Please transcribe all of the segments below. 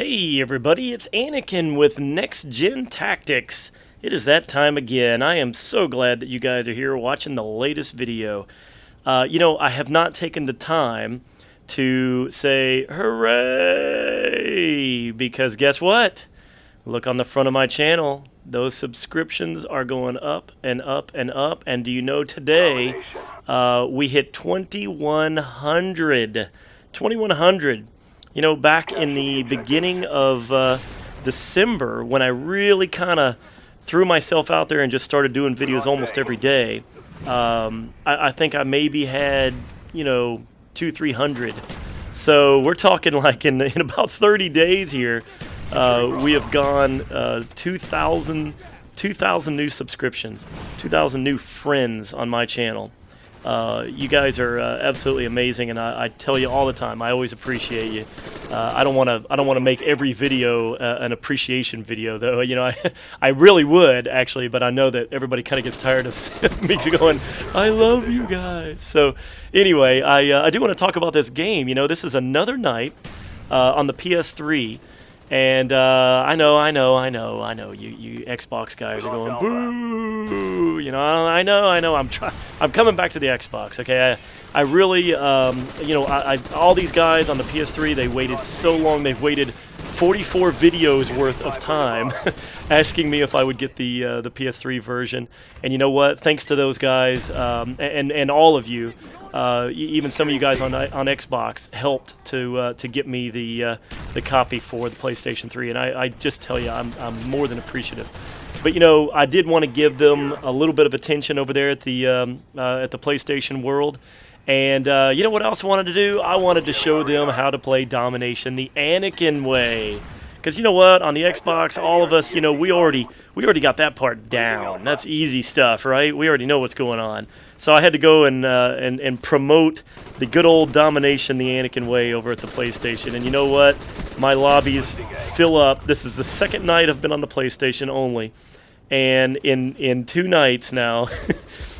Hey everybody, it's Anakin with Next Gen Tactics. It is that time again. I am so glad that you guys are here watching the latest video. I have not taken the time to say hooray, because guess what? Look on the front of my channel. Those subscriptions are going up and up and up. And do you know today we hit 2,100. 2,100. You know, back in the beginning of December, when I really kind of threw myself out there and just started doing videos almost every day, I think I maybe had, 200-300. So we're talking like in about 30 days here, we have gone 2,000 new subscriptions, 2,000 new friends on my channel. You guys are absolutely amazing, and I tell you all the time, I always appreciate you. I don't want to make every video an appreciation video, though. I really would actually, but I know that everybody kind of gets tired of me going, "I love you guys." So anyway, I do want to talk about this game. This is another night on the PS3. And I know, you Xbox guys are going, boo, I know, I'm coming back to the Xbox, okay? I really, all these guys on the PS3, they waited so long, they've waited 44 videos worth of time asking me if I would get the PS3 version. And you know what? Thanks to those guys, and all of you, even some of you guys on Xbox helped to get me the copy for the PlayStation 3, and I just tell you, I'm more than appreciative. But I did want to give them a little bit of attention over there at the PlayStation world, and you know what else I wanted to do? I wanted to show them how to play Domination the Anakinn way. Because you know what, on the Xbox, all of us, we already got that part down. That's easy stuff, right? We already know what's going on. So I had to go and promote the good old Domination the Anakinn way over at the PlayStation. And you know what? My lobbies fill up. This is the second night I've been on the PlayStation only. And in 2 nights now,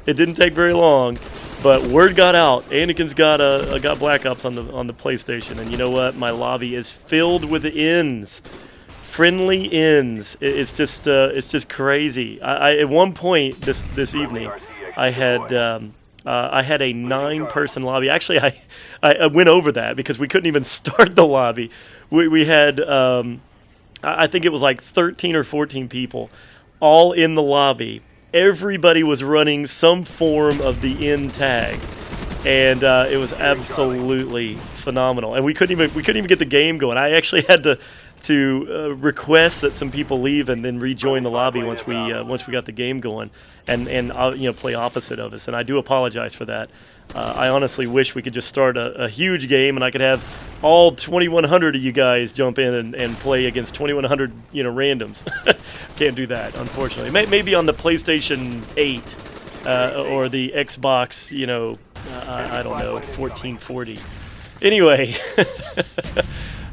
it didn't take very long, but word got out. Anakin's got Black Ops on the PlayStation, and you know what? My lobby is filled with ins, friendly ins. It's just crazy. I at one point this evening, I had a 9-person lobby. Actually, I went over that because we couldn't even start the lobby. We had I think it was like 13 or 14 people, all in the lobby. Everybody was running some form of the in tag, and it was absolutely phenomenal. And we couldn't even get the game going. I actually had to request that some people leave and then rejoin the lobby once we got the game going, and play opposite of us. And I do apologize for that. I honestly wish we could just start a huge game and I could have all 2,100 of you guys jump in and play against 2,100 randoms. Can't do that, unfortunately. Maybe on the PlayStation 8 or the Xbox, I don't know, 1440. Anyway,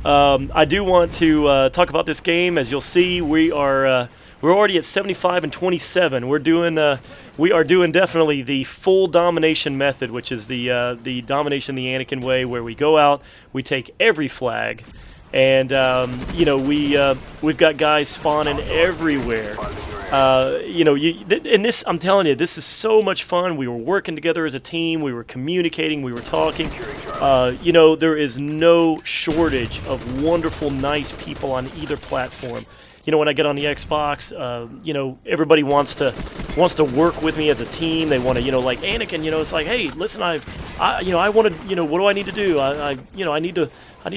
I do want to talk about this game. As you'll see, we're already at 75 and 27. We are doing definitely the full domination method, which is the Domination the Anakinn way, where we go out, we take every flag, and we've got guys spawning everywhere. And this, I'm telling you, this is so much fun. We were working together as a team. We were communicating. We were talking. There is no shortage of wonderful, nice people on either platform. When I get on the Xbox, everybody wants to work with me as a team. They want to, like Anakinn, it's like, hey, listen, I want to, what do I need to do? I need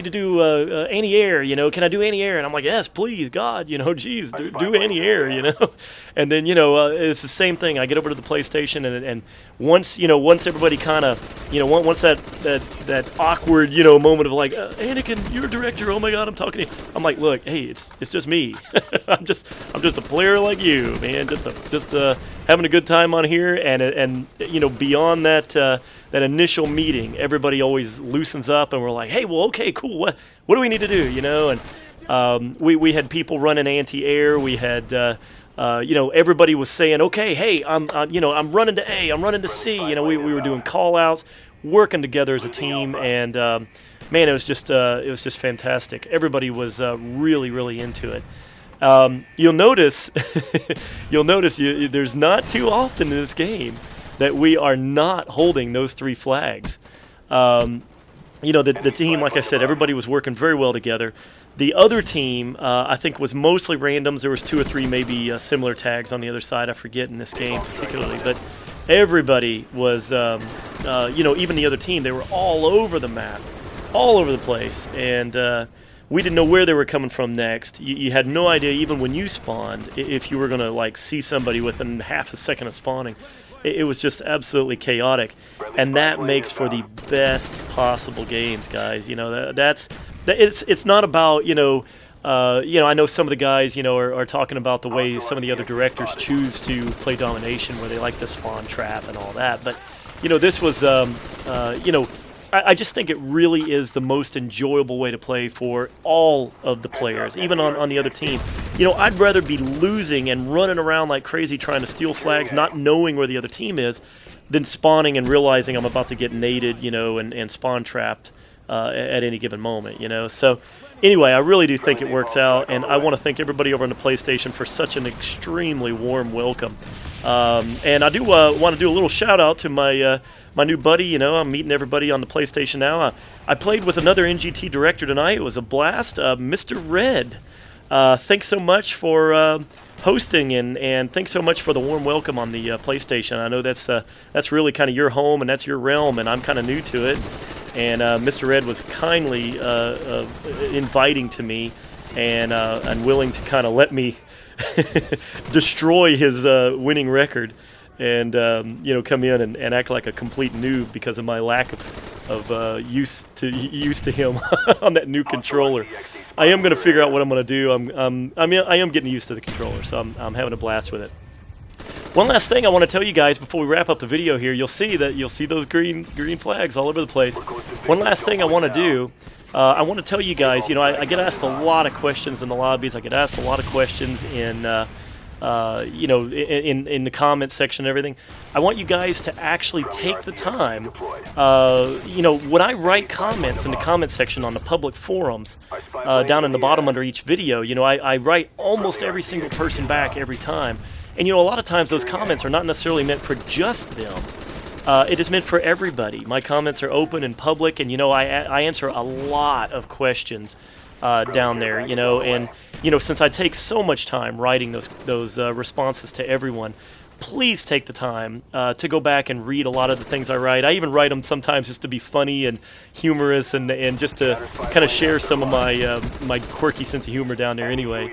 to do anti-air, can I do anti-air? And I'm like, yes, please, God, geez, do anti-air, And then, it's the same thing. I get over to the PlayStation, and once everybody kind of, once that awkward, moment of like, Anakinn, you're a director, oh my God, I'm talking to you. I'm like, look, hey, it's just me. I'm just a player like you, man. Just having a good time on here, and beyond that initial meeting, everybody always loosens up, and we're like, hey, well, okay, cool. What do we need to do? And we had people running anti-air. We had everybody was saying, okay, hey, I'm running to A, I'm running to C. We were doing call outs, working together as a team, and man, it was just fantastic. Everybody was really, really into it. You'll notice, there's not too often in this game that we are not holding those 3 flags. You know, the team, like I said, everybody was working very well together. The other team, I think, was mostly randoms. There was 2 or 3 maybe similar tags on the other side. I forget in this game particularly, but everybody was, you know, even the other team, they were all over the map, all over the place, and we didn't know where they were coming from next. You had no idea, even when you spawned, if you were going to like see somebody within half a second of spawning. It was just absolutely chaotic, and that makes for the best possible games, guys. You know, it's not about, you know, I know some of the guys, you know, are talking about the way some of the other directors choose to play Domination, where they like to spawn trap and all that. But, you know, this was, you know, I just think it really is the most enjoyable way to play for all of the players, even on the other team. You know, I'd rather be losing and running around like crazy trying to steal flags, not knowing where the other team is, than spawning and realizing I'm about to get naded, you know, and spawn trapped at any given moment, you know. So anyway, I really do think it works out, and I want to thank everybody over on the PlayStation for such an extremely warm welcome. And I do want to do a little shout out to my new buddy. You know, I'm meeting everybody on the PlayStation now. I played with another NGT director tonight. It was a blast. Mr. Red, thanks so much for hosting, and thanks so much for the warm welcome on the PlayStation. I know that's really kind of your home and that's your realm, and I'm kind of new to it. And Mr. Red was kindly inviting to me and willing to kind of let me destroy his winning record, and you know, come in and act like a complete noob because of my lack of use to him on that new controller. I am going to figure out what I'm going to do. I am getting used to the controller, so I'm having a blast with it. One last thing I want to tell you guys before we wrap up the video here. You'll see those green flags all over the place. One last thing I want to do. I want to tell you guys, you know, I get asked a lot of questions in the lobbies. I get asked a lot of questions in, you know, in the comment section and everything. I want you guys to actually take the time, you know, when I write comments in the comment section on the public forums, down in the bottom under each video, you know, I write almost every single person back every time. And, you know, a lot of times those comments are not necessarily meant for just them. It is meant for everybody. My comments are open and public, and, you know, I answer a lot of questions down there, you know, and, you know, since I take so much time writing those responses to everyone, please take the time to go back and read a lot of the things I write. I even write them sometimes just to be funny and humorous, and just to kind of share some of my quirky sense of humor down there anyway.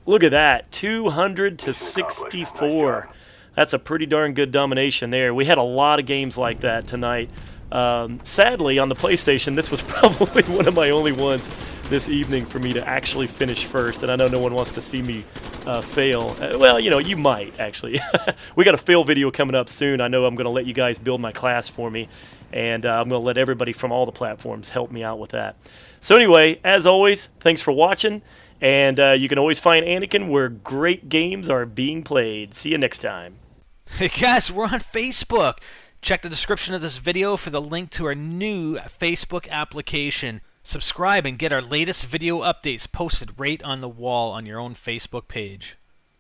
Look at that, 200 to 64. That's a pretty darn good domination there. We had a lot of games like that tonight. Sadly, on the PlayStation, this was probably one of my only ones this evening for me to actually finish first, and I know no one wants to see me fail. Well, you know, you might, actually. We got a fail video coming up soon. I know I'm going to let you guys build my class for me, and I'm going to let everybody from all the platforms help me out with that. So anyway, as always, thanks for watching, and you can always find Anakin where great games are being played. See you next time. Hey guys, we're on Facebook. Check the description of this video for the link to our new Facebook application. Subscribe and get our latest video updates posted right on the wall on your own Facebook page.